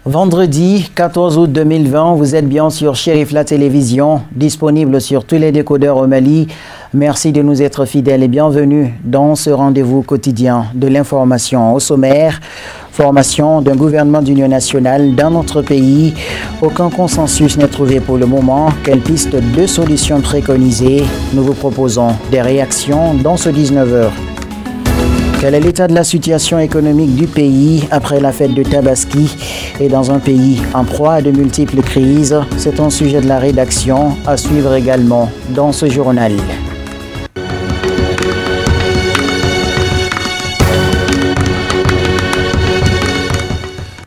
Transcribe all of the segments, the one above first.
Vendredi 14 août 2020, vous êtes bien sur Chérif la télévision, disponible sur tous les décodeurs au Mali. Merci de nous être fidèles et bienvenue dans ce rendez-vous quotidien de l'information. Au sommaire, formation d'un gouvernement d'union nationale dans notre pays. Aucun consensus n'est trouvé pour le moment. Quelle piste de solutions préconisées? Nous vous proposons des réactions dans ce 19h. Quel est l'état de la situation économique du pays après la fête de Tabaski et dans un pays en proie à de multiples crises? C'est un sujet de la rédaction à suivre également dans ce journal.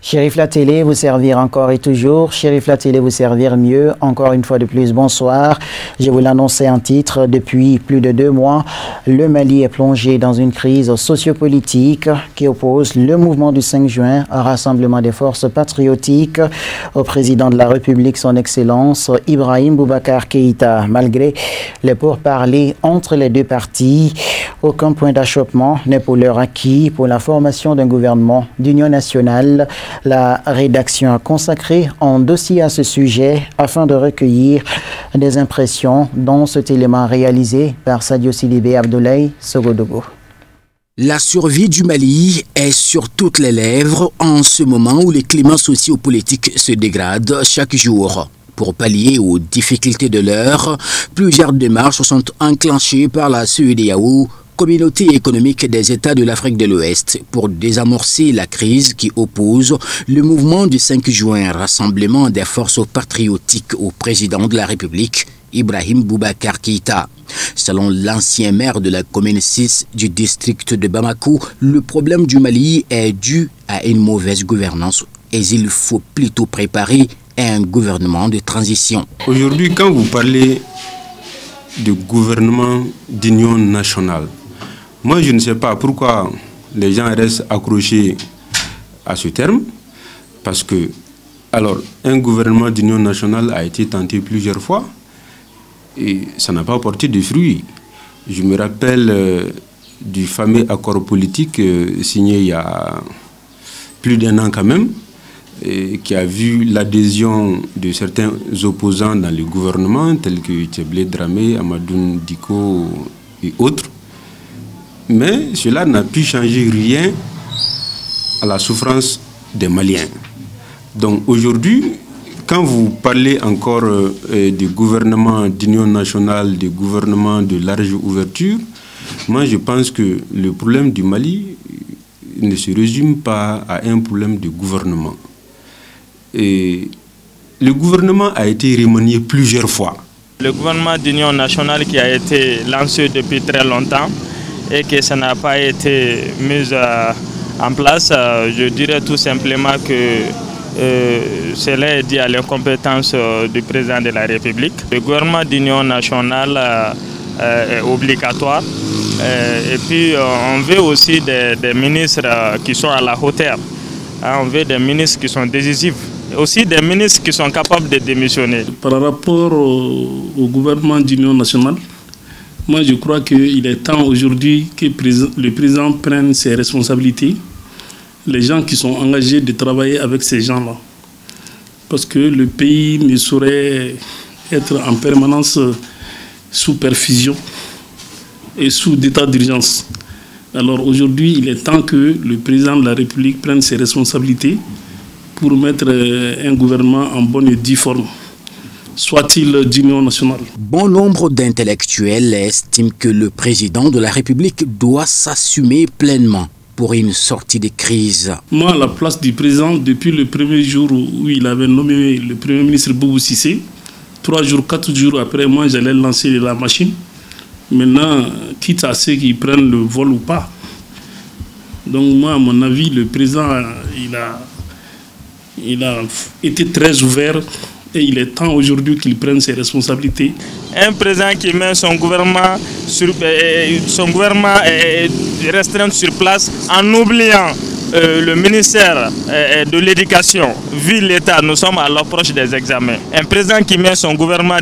Chérif la télé, vous servir encore et toujours. Chérif la télé, vous servir mieux. Encore une fois de plus, bonsoir. Je vous l'annonçais en titre. Depuis plus de 2 mois, le Mali est plongé dans une crise sociopolitique qui oppose le mouvement du 5 juin, un rassemblement des forces patriotiques, au président de la République, son Excellence Ibrahim Boubacar Keïta. Malgré les pourparlers entre les deux parties, aucun point d'achoppement n'est pour l'heure acquis pour la formation d'un gouvernement d'union nationale. La rédaction a consacré un dossier à ce sujet afin de recueillir des impressions dans cet élément réalisé par Sadio Sidibé Abdoulaye Sogodogo. La survie du Mali est sur toutes les lèvres en ce moment où les climats sociopolitiques se dégradent chaque jour. Pour pallier aux difficultés de l'heure, plusieurs démarches sont enclenchées par la CEDEAO, Communauté économique des États de l'Afrique de l'Ouest, pour désamorcer la crise qui oppose le mouvement du 5 juin, rassemblement des forces patriotiques au président de la République, Ibrahim Boubacar Keïta. Selon l'ancien maire de la commune 6 du district de Bamako, le problème du Mali est dû à une mauvaise gouvernance et il faut plutôt préparer un gouvernement de transition. Aujourd'hui, quand vous parlez de gouvernement d'union nationale, moi, je ne sais pas pourquoi les gens restent accrochés à ce terme, parce que, alors, un gouvernement d'union nationale a été tenté plusieurs fois et ça n'a pas porté de fruits. Je me rappelle du fameux accord politique signé il y a plus d'1 an quand même, qui a vu l'adhésion de certains opposants dans le gouvernement, tels que Tcheblé Dramé, Amadoun Diko et autres. Mais cela n'a pu changer rien à la souffrance des Maliens. Donc aujourd'hui, quand vous parlez encore du gouvernement d'union nationale, du gouvernement de large ouverture, moi je pense que le problème du Mali ne se résume pas à un problème de gouvernement. Et le gouvernement a été remanié plusieurs fois. Le gouvernement d'union nationale qui a été lancé depuis très longtemps et que ça n'a pas été mis en place, je dirais tout simplement que cela est dû à l'incompétence du président de la République. Le gouvernement d'union nationale est obligatoire et puis on veut aussi des ministres qui sont à la hauteur. On veut des ministres qui sont décisifs. Aussi des ministres qui sont capables de démissionner. Par rapport au gouvernement d'union nationale, moi je crois qu'il est temps aujourd'hui que le président prenne ses responsabilités, les gens qui sont engagés de travailler avec ces gens-là. Parce que le pays ne saurait être en permanence sous perfusion et sous état d'urgence. Alors aujourd'hui, il est temps que le président de la République prenne ses responsabilités pour mettre un gouvernement en bonne et due forme, soit-il d'union nationale. Bon nombre d'intellectuels estiment que le président de la République doit s'assumer pleinement pour une sortie de crise. Moi, à la place du président, depuis le premier jour où il avait nommé le Premier ministre Boubou Cissé, 3 jours, 4 jours après, moi, j'allais lancer la machine. Maintenant, quitte à ceux qui prennent le vol ou pas. Donc moi, à mon avis, le président, il a été très ouvert et il est temps aujourd'hui qu'il prenne ses responsabilités. Un président qui met son gouvernement restreint sur place en oubliant le ministère de l'Éducation. Vu l'État, nous sommes à l'approche des examens. Un président qui met son gouvernement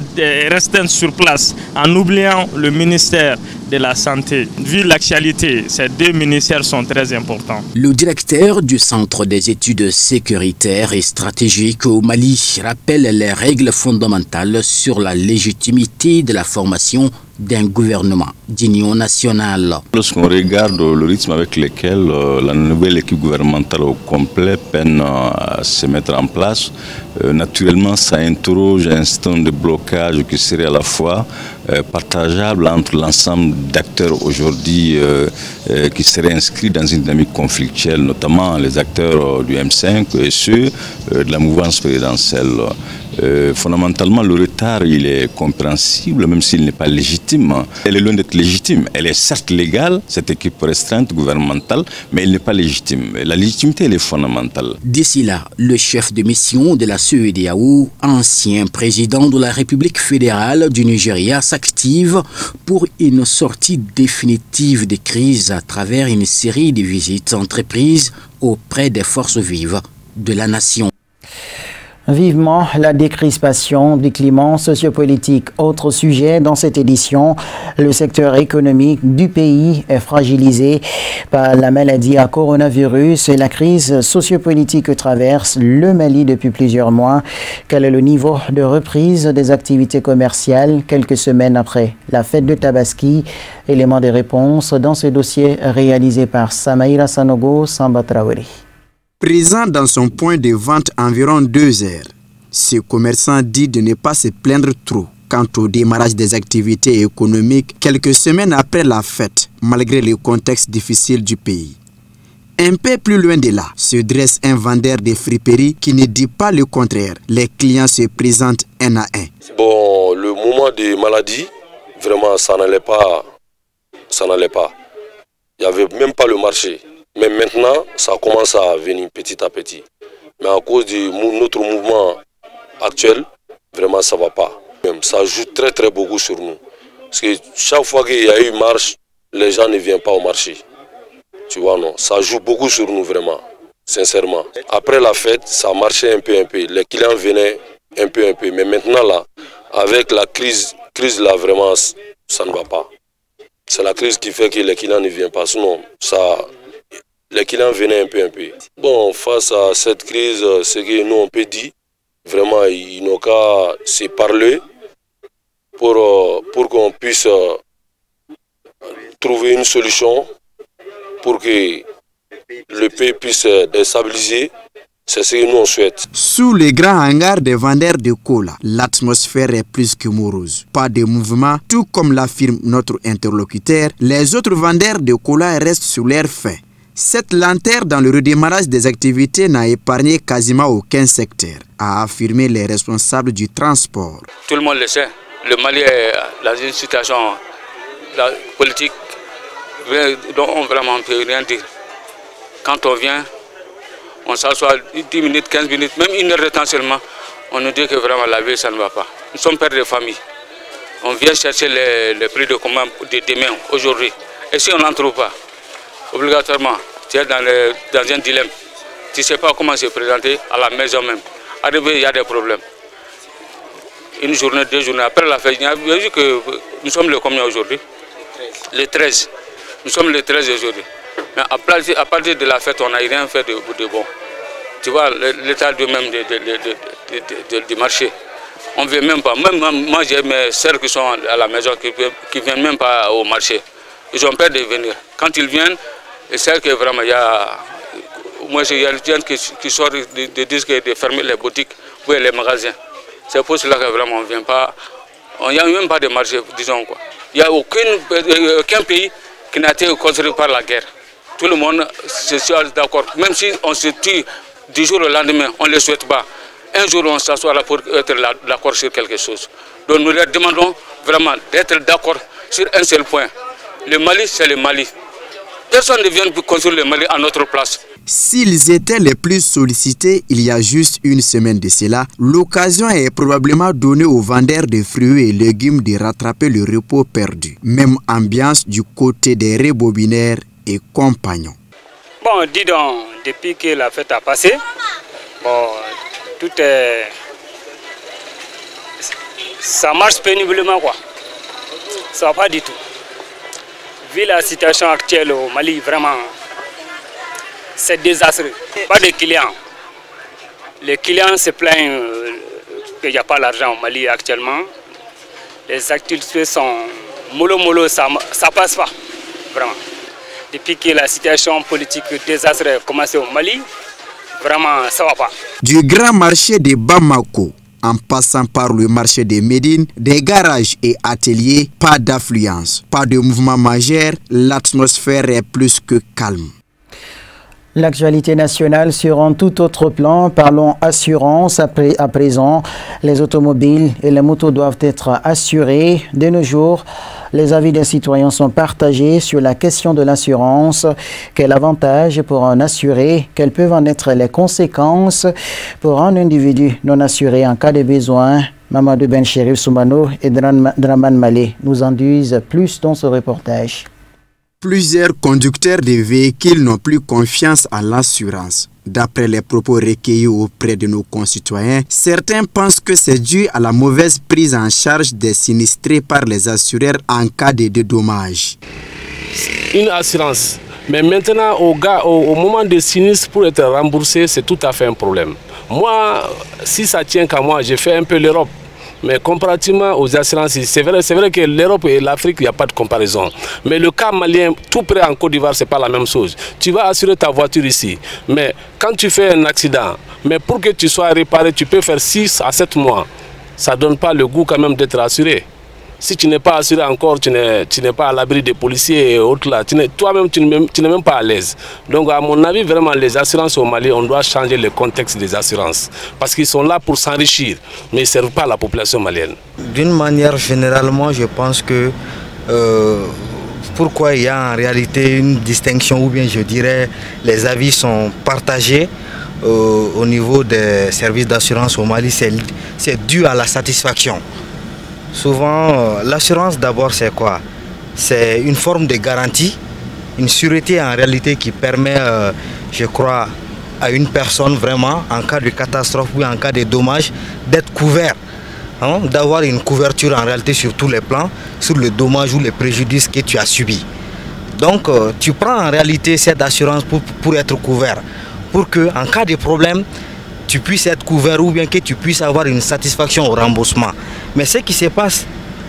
restreint sur place en oubliant le ministère de la santé. Vu l'actualité, ces deux ministères sont très importants. Le directeur du Centre des études sécuritaires et stratégiques au Mali rappelle les règles fondamentales sur la légitimité de la formation d'un gouvernement d'union nationale. Lorsqu'on regarde le rythme avec lequel la nouvelle équipe gouvernementale au complet peine à se mettre en place, naturellement ça interroge un certain nombre de blocages qui seraient à la fois partageables entre l'ensemble d'acteurs aujourd'hui qui seraient inscrits dans une dynamique conflictuelle, notamment les acteurs du M5 et ceux de la mouvance présidentielle. Fondamentalement, le retard, il est compréhensible, même s'il n'est pas légitime. Elle est loin d'être légitime. Elle est certes légale, cette équipe restreinte gouvernementale, mais elle n'est pas légitime. La légitimité, elle est fondamentale. D'ici là, le chef de mission de la CEDEAO, ancien président de la République fédérale du Nigeria, s'active pour une sortie définitive des crises à travers une série de visites entreprises auprès des forces vives de la nation. Vivement la décrispation du climat sociopolitique. Autre sujet dans cette édition, le secteur économique du pays est fragilisé par la maladie à coronavirus et la crise sociopolitique que traverse le Mali depuis plusieurs mois. Quel est le niveau de reprise des activités commerciales quelques semaines après la fête de Tabaski? Élément de réponse dans ce dossier réalisé par Samaïra Sanogo Samba Traoré. Présent dans son point de vente environ 2 heures, ce commerçant dit de ne pas se plaindre trop quant au démarrage des activités économiques quelques semaines après la fête, malgré le contexte difficile du pays. Un peu plus loin de là se dresse un vendeur de friperies qui ne dit pas le contraire. Les clients se présentent un à un. Bon, le moment de maladie, vraiment, ça n'allait pas. Il n'y avait même pas le marché. Mais maintenant, ça commence à venir petit à petit. Mais à cause de notre mouvement actuel, vraiment ça ne va pas. Même, ça joue très beaucoup sur nous. Parce que chaque fois qu'il y a eu marche, les gens ne viennent pas au marché. Tu vois, non, ça joue beaucoup sur nous vraiment, sincèrement. Après la fête, ça marchait un peu. Les clients venaient un peu. Mais maintenant là, avec la crise là, vraiment, ça ne va pas. C'est la crise qui fait que les clients ne viennent pas. Sinon, les clients venaient un peu. Bon, face à cette crise, ce que nous on peut dire, vraiment, il n'y a qu'à se parler pour qu'on puisse trouver une solution pour que le pays puisse être stabilisé. C'est ce que nous on souhaite. Sous les grands hangars des vendeurs de cola, l'atmosphère est plus que morose. Pas de mouvement, tout comme l'affirme notre interlocuteur. Les autres vendeurs de cola restent sur leur faim. Cette lenteur dans le redémarrage des activités n'a épargné quasiment aucun secteur, a affirmé les responsables du transport. Tout le monde le sait, le Mali est dans une situation politique dont on vraiment ne peut rien dire. Quand on vient, on s'assoit 10 minutes, 15 minutes, même 1 heure de temps seulement, on nous dit que vraiment la vie ça ne va pas. Nous sommes pères de famille. On vient chercher les prix de commande de demain, aujourd'hui. Et si on n'en trouve pas, obligatoirement, tu es dans un dilemme. Tu ne sais pas comment se présenter à la maison même. Arrivé, il y a des problèmes. 1 journée, 2 journées, après la fête, il y a vu que nous sommes le combien aujourd'hui? Le 13. Nous sommes le 13 aujourd'hui. Mais à partir de la fête, on n'a rien fait de bon. Tu vois, l'état de même du marché. On ne vient même pas. Même moi, j'ai mes sœurs qui sont à la maison, qui ne viennent même pas au marché. Ils ont peur de venir. Quand ils viennent, c'est que vraiment, il y a des gens qui sortent de dire de fermer les boutiques ou les magasins. C'est pour cela que vraiment on ne vient pas. Il n'y a même pas de marché, disons quoi. Il n'y a aucun pays qui n'a été construit par la guerre. Tout le monde est d'accord. Même si on se tue du jour au lendemain, on ne le souhaite pas. Un jour, on s'assoit là pour être d'accord sur quelque chose. Donc nous leur demandons vraiment d'être d'accord sur un seul point. Le Mali, c'est le Mali. Personne ne vient construire le Mali à notre place. S'ils étaient les plus sollicités il y a juste 1 semaine de cela, l'occasion est probablement donnée aux vendeurs de fruits et légumes de rattraper le repos perdu. Même ambiance du côté des rébobinaires et compagnons. Bon, dis donc, depuis que la fête a passé, bon, tout est... Ça marche péniblement, quoi. Ça va pas du tout. vu la situation actuelle au Mali, vraiment, c'est désastreux. Pas de clients. Les clients se plaignent qu'il n'y a pas l'argent au Mali actuellement. Les activités sont mollo, ça passe pas, vraiment. Depuis que la situation politique désastreuse a commencé au Mali, vraiment, ça va pas. Du grand marché de Bamako, en passant par le marché de Médine, des garages et ateliers, pas d'affluence, pas de mouvement majeur, l'atmosphère est plus que calme. L'actualité nationale sur un tout autre plan. Parlons assurance. À présent, les automobiles et les motos doivent être assurés. De nos jours, les avis des citoyens sont partagés sur la question de l'assurance. Quel avantage pour un assuré? Quelles peuvent en être les conséquences pour un individu non assuré en cas de besoin? Mamadou Ben Chérif Soumano et Draman Malé nous en disent plus dans ce reportage. Plusieurs conducteurs de véhicules n'ont plus confiance à l'assurance. D'après les propos recueillis auprès de nos concitoyens, certains pensent que c'est dû à la mauvaise prise en charge des sinistrés par les assureurs en cas de dommages. Une assurance, mais maintenant au moment des sinistres pour être remboursé, c'est tout à fait un problème. Moi, si ça tient qu'à moi, j'ai fait un peu l'Europe. Mais comparativement aux assurances, c'est vrai que l'Europe et l'Afrique, il n'y a pas de comparaison. Mais le cas malien, tout près en Côte d'Ivoire, ce n'est pas la même chose. Tu vas assurer ta voiture ici. Mais quand tu fais un accident, mais pour que tu sois réparé, tu peux faire 6 à 7 mois. Ça ne donne pas le goût quand même d'être assuré. Si tu n'es pas assuré encore, tu n'es pas à l'abri des policiers et autres là. Toi-même, tu n'es même pas à l'aise. Donc, à mon avis, vraiment, les assurances au Mali, on doit changer le contexte des assurances. Parce qu'ils sont là pour s'enrichir, mais ils ne servent pas à la population malienne. D'une manière généralement, je pense que pourquoi il y a en réalité une distinction, ou bien je dirais, les avis sont partagés au niveau des services d'assurance au Mali, c'est dû à la satisfaction. Souvent, l'assurance d'abord c'est quoi? C'est une forme de garantie, une sûreté en réalité qui permet, je crois, à une personne vraiment, en cas de catastrophe ou en cas de dommage, d'être couvert. Hein, d'avoir une couverture en réalité sur tous les plans, sur le dommage ou le préjudice que tu as subi. Donc, tu prends en réalité cette assurance pour être couvert, pour que en cas de problème, tu puisses être couvert ou bien que tu puisses avoir une satisfaction au remboursement. Mais ce qui se passe,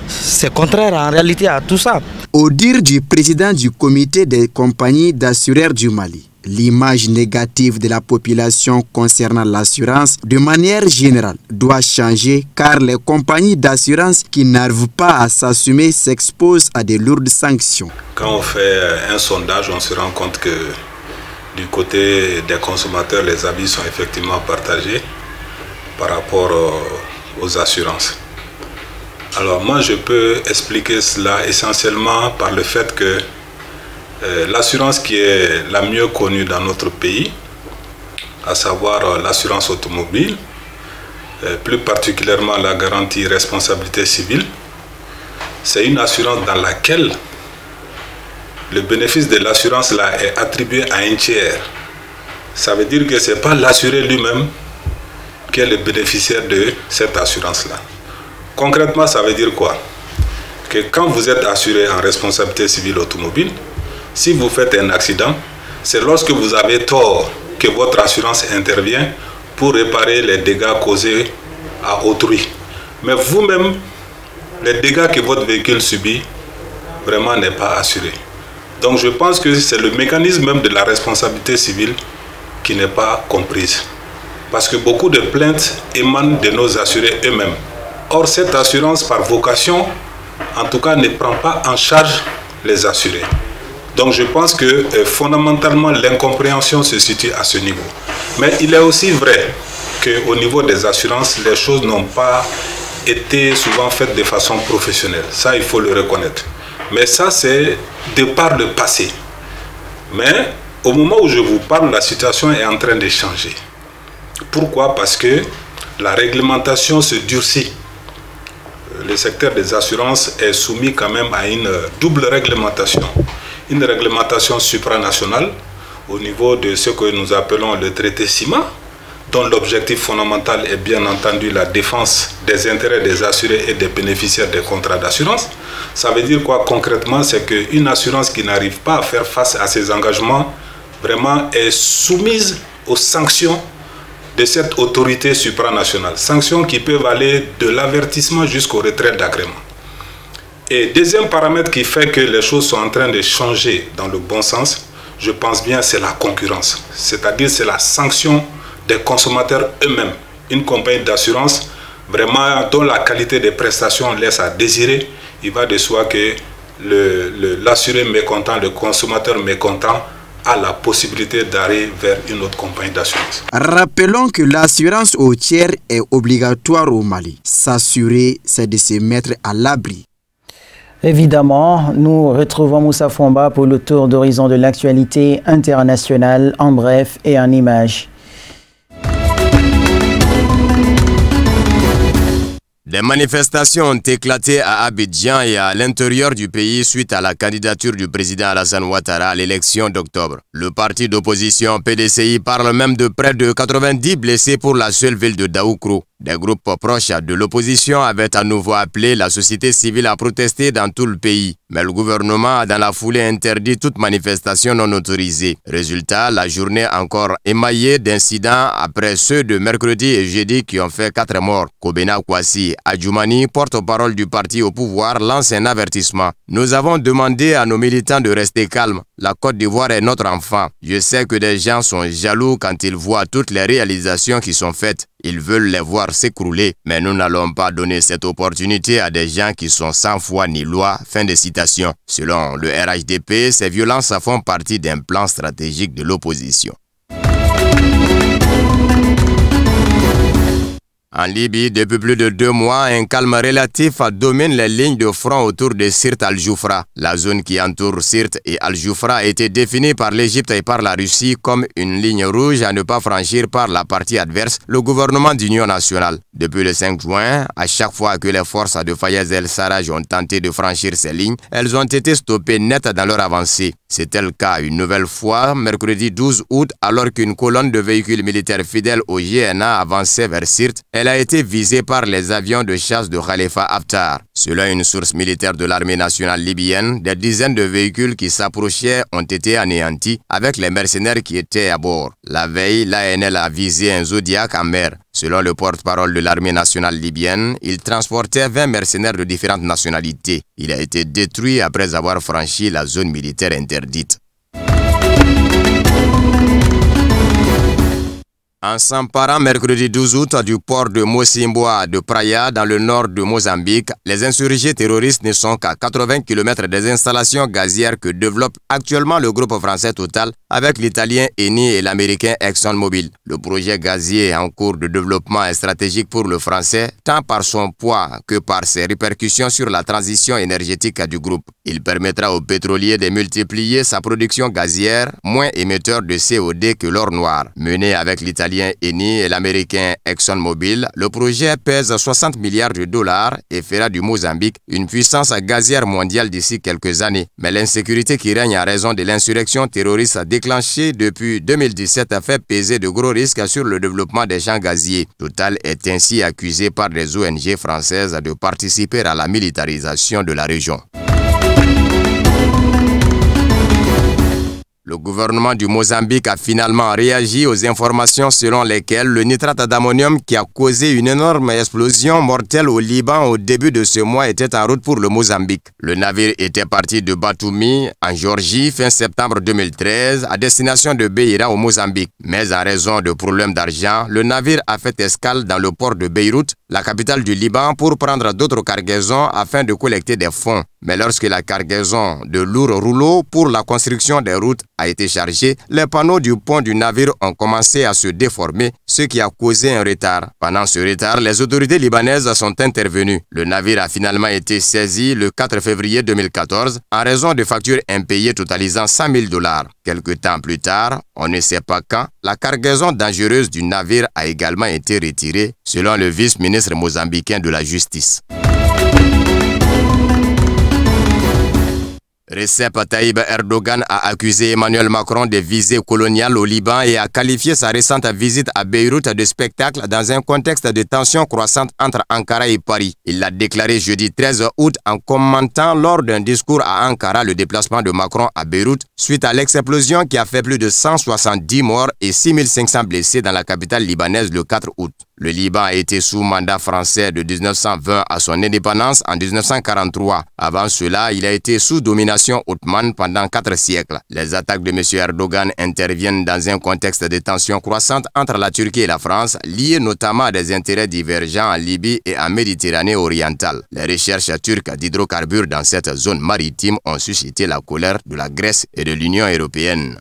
c'est contraire en réalité à tout ça. Au dire du président du comité des compagnies d'assureurs du Mali, l'image négative de la population concernant l'assurance, de manière générale, doit changer car les compagnies d'assurance qui n'arrivent pas à s'assumer s'exposent à de lourdes sanctions. Quand on fait un sondage, on se rend compte que du côté des consommateurs, les avis sont effectivement partagés par rapport aux assurances. Alors moi, je peux expliquer cela essentiellement par le fait que l'assurance qui est la mieux connue dans notre pays, à savoir l'assurance automobile, plus particulièrement la garantie responsabilité civile, c'est une assurance dans laquelle le bénéfice de l'assurance là est attribué à un tiers. Ça veut dire que ce n'est pas l'assuré lui-même qui est le bénéficiaire de cette assurance-là. Concrètement, ça veut dire quoi? Que quand vous êtes assuré en responsabilité civile automobile, si vous faites un accident, c'est lorsque vous avez tort que votre assurance intervient pour réparer les dégâts causés à autrui. Mais vous-même, les dégâts que votre véhicule subit, vraiment n'est pas assuré. Donc je pense que c'est le mécanisme même de la responsabilité civile qui n'est pas comprise. Parce que beaucoup de plaintes émanent de nos assurés eux-mêmes. Or cette assurance par vocation, en tout cas, ne prend pas en charge les assurés. Donc je pense que fondamentalement l'incompréhension se situe à ce niveau. Mais il est aussi vrai qu'au niveau des assurances, les choses n'ont pas été souvent faites de façon professionnelle. Ça, il faut le reconnaître. Mais ça, c'est de par le passé. Mais au moment où je vous parle, la situation est en train de changer. Pourquoi? Parce que la réglementation se durcit. Le secteur des assurances est soumis quand même à une double réglementation. Une réglementation supranationale au niveau de ce que nous appelons le traité CIMA, dont l'objectif fondamental est bien entendu la défense des intérêts des assurés et des bénéficiaires des contrats d'assurance. Ça veut dire quoi concrètement? C'est qu'une assurance qui n'arrive pas à faire face à ses engagements vraiment est soumise aux sanctions de cette autorité supranationale. Sanctions qui peuvent aller de l'avertissement jusqu'au retrait d'agrément. Et deuxième paramètre qui fait que les choses sont en train de changer dans le bon sens, je pense bien, c'est la concurrence. C'est-à-dire c'est la sanction des consommateurs eux-mêmes. Une compagnie d'assurance vraiment dont la qualité des prestations laisse à désirer, il va de soi que l'assuré mécontent, le consommateur mécontent a la possibilité d'aller vers une autre compagnie d'assurance. Rappelons que l'assurance au tiers est obligatoire au Mali. S'assurer, c'est de se mettre à l'abri. Évidemment, nous retrouvons Moussa Fomba pour le tour d'horizon de l'actualité internationale en bref et en images. Des manifestations ont éclaté à Abidjan et à l'intérieur du pays suite à la candidature du président Alassane Ouattara à l'élection d'octobre. Le parti d'opposition PDCI parle même de près de 90 blessés pour la seule ville de Daoukro. Des groupes proches de l'opposition avaient à nouveau appelé la société civile à protester dans tout le pays. Mais le gouvernement a dans la foulée interdit toute manifestation non autorisée. Résultat, la journée encore émaillée d'incidents après ceux de mercredi et jeudi qui ont fait 4 morts. Kobena Kwasi Adjoumani, porte-parole du parti au pouvoir, lance un avertissement. Nous avons demandé à nos militants de rester calmes. La Côte d'Ivoire est notre enfant. Je sais que des gens sont jaloux quand ils voient toutes les réalisations qui sont faites. Ils veulent les voir s'écrouler, mais nous n'allons pas donner cette opportunité à des gens qui sont sans foi ni loi. Fin de citation. Selon le RHDP, ces violences font partie d'un plan stratégique de l'opposition. En Libye, depuis plus de 2 mois, un calme relatif domine les lignes de front autour de Sirte Al-Joufra. La zone qui entoure Sirte et Al-Joufra a été définie par l'Égypte et par la Russie comme une ligne rouge à ne pas franchir par la partie adverse, le gouvernement d'union nationale. Depuis le 5 juin, à chaque fois que les forces de Fayez el-Sarraj ont tenté de franchir ces lignes, elles ont été stoppées net dans leur avancée. C'était le cas une nouvelle fois, mercredi 12 août, alors qu'une colonne de véhicules militaires fidèles au GNA avançait vers Sirte. Elle a été visée par les avions de chasse de Khalifa Haftar. Selon une source militaire de l'armée nationale libyenne, des dizaines de véhicules qui s'approchaient ont été anéantis avec les mercenaires qui étaient à bord. La veille, l'ANL a visé un Zodiac en mer. Selon le porte-parole de l'armée nationale libyenne, il transportait 20 mercenaires de différentes nationalités. Il a été détruit après avoir franchi la zone militaire interdite. En s'emparant mercredi 12 août du port de Mocimboa de Praia dans le nord de Mozambique, les insurgés terroristes ne sont qu'à 80 km des installations gazières que développe actuellement le groupe français Total avec l'italien Eni et l'américain ExxonMobil. Le projet gazier en cours de développement est stratégique pour le français tant par son poids que par ses répercussions sur la transition énergétique du groupe. Il permettra aux pétroliers de multiplier sa production gazière, moins émetteur de CO2 que l'or noir. Mené avec l'italien Eni et l'américain ExxonMobil, le projet pèse 60 milliards de dollars et fera du Mozambique une puissance gazière mondiale d'ici quelques années. Mais l'insécurité qui règne à raison de l'insurrection terroriste déclenchée depuis 2017 a fait peser de gros risques sur le développement des champs gaziers. Total est ainsi accusé par des ONG françaises de participer à la militarisation de la région. Le gouvernement du Mozambique a finalement réagi aux informations selon lesquelles le nitrate d'ammonium qui a causé une énorme explosion mortelle au Liban au début de ce mois était en route pour le Mozambique. Le navire était parti de Batumi en Géorgie fin septembre 2013 à destination de Beira au Mozambique. Mais en raison de problèmes d'argent, le navire a fait escale dans le port de Beyrouth, la capitale du Liban, pour prendre d'autres cargaisons afin de collecter des fonds. Mais lorsque la cargaison de lourds rouleaux pour la construction des routes a été chargée, les panneaux du pont du navire ont commencé à se déformer, ce qui a causé un retard. Pendant ce retard, les autorités libanaises sont intervenues. Le navire a finalement été saisi le 4 février 2014 en raison de factures impayées totalisant 100 000 $. Quelque temps plus tard, on ne sait pas quand, la cargaison dangereuse du navire a également été retirée, selon le vice-ministre mozambicain de la Justice. Recep Tayyip Erdogan a accusé Emmanuel Macron de visées coloniales au Liban et a qualifié sa récente visite à Beyrouth de spectacle dans un contexte de tension croissante entre Ankara et Paris. Il l'a déclaré jeudi 13 août en commentant lors d'un discours à Ankara le déplacement de Macron à Beyrouth suite à l'explosion qui a fait plus de 170 morts et 6500 blessés dans la capitale libanaise le 4 août. Le Liban a été sous mandat français de 1920 à son indépendance en 1943. Avant cela, il a été sous domination ottomane pendant 4 siècles. Les attaques de M. Erdogan interviennent dans un contexte de tension croissante entre la Turquie et la France, liées notamment à des intérêts divergents en Libye et en Méditerranée orientale. Les recherches turques d'hydrocarbures dans cette zone maritime ont suscité la colère de la Grèce et de l'Union européenne.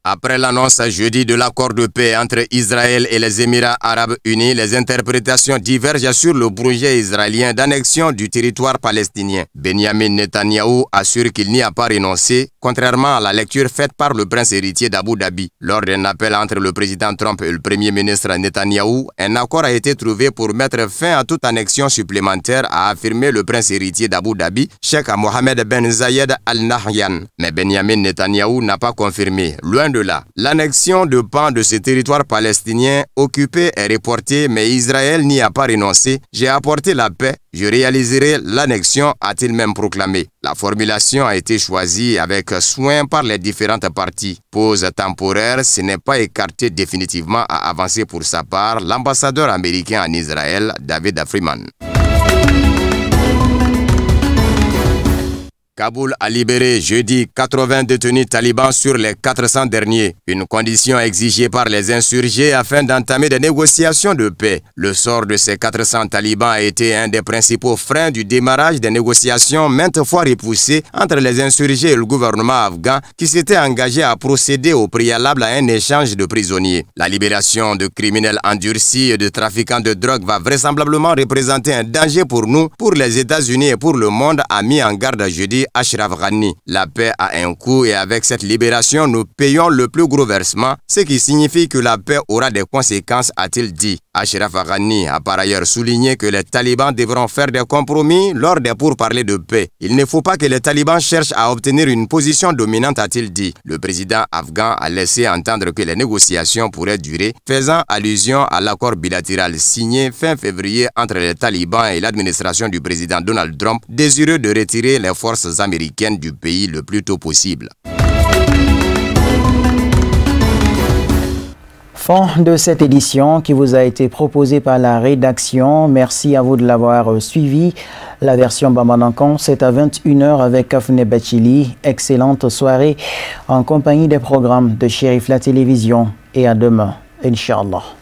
Après l'annonce jeudi de l'accord de paix entre Israël et les Émirats arabes unis, les interprétations divergent sur le projet israélien d'annexion du territoire palestinien. Benjamin Netanyahou assure qu'il n'y a pas renoncé, contrairement à la lecture faite par le prince héritier d'Abu Dhabi. Lors d'un appel entre le président Trump et le premier ministre Netanyahou, un accord a été trouvé pour mettre fin à toute annexion supplémentaire, a affirmé le prince héritier d'Abu Dhabi, Sheikh Mohammed Ben Zayed Al Nahyan. Mais Benjamin Netanyahou n'a pas confirmé. Loin de là, l'annexion de pans de ce territoire palestinien occupé est reportée, mais Israël n'y a pas renoncé. J'ai apporté la paix, je réaliserai l'annexion, a-t-il même proclamé. La formulation a été choisie avec soin par les différentes parties. Pause temporaire, ce n'est pas écarté définitivement, a avancé pour sa part l'ambassadeur américain en Israël, David Freeman. Kaboul a libéré jeudi 80 détenus talibans sur les 400 derniers, une condition exigée par les insurgés afin d'entamer des négociations de paix. Le sort de ces 400 talibans a été un des principaux freins du démarrage des négociations maintes fois repoussées entre les insurgés et le gouvernement afghan qui s'était engagé à procéder au préalable à un échange de prisonniers. La libération de criminels endurcis et de trafiquants de drogue va vraisemblablement représenter un danger pour nous, pour les États-Unis et pour le monde, a mis en garde jeudi Ashraf Ghani. La paix a un coût et avec cette libération, nous payons le plus gros versement, ce qui signifie que la paix aura des conséquences, a-t-il dit. Ashraf Ghani a par ailleurs souligné que les talibans devront faire des compromis lors des pourparlers de paix. Il ne faut pas que les talibans cherchent à obtenir une position dominante, a-t-il dit. Le président afghan a laissé entendre que les négociations pourraient durer, faisant allusion à l'accord bilatéral signé fin février entre les talibans et l'administration du président Donald Trump, désireux de retirer les forces américaines du pays le plus tôt possible. Fin de cette édition qui vous a été proposée par la rédaction. Merci à vous de l'avoir suivi. La version Bamanankon, c'est à 21 h avec Kafne Bachili. Excellente soirée en compagnie des programmes de Chérif la Télévision et à demain, Inch'Allah.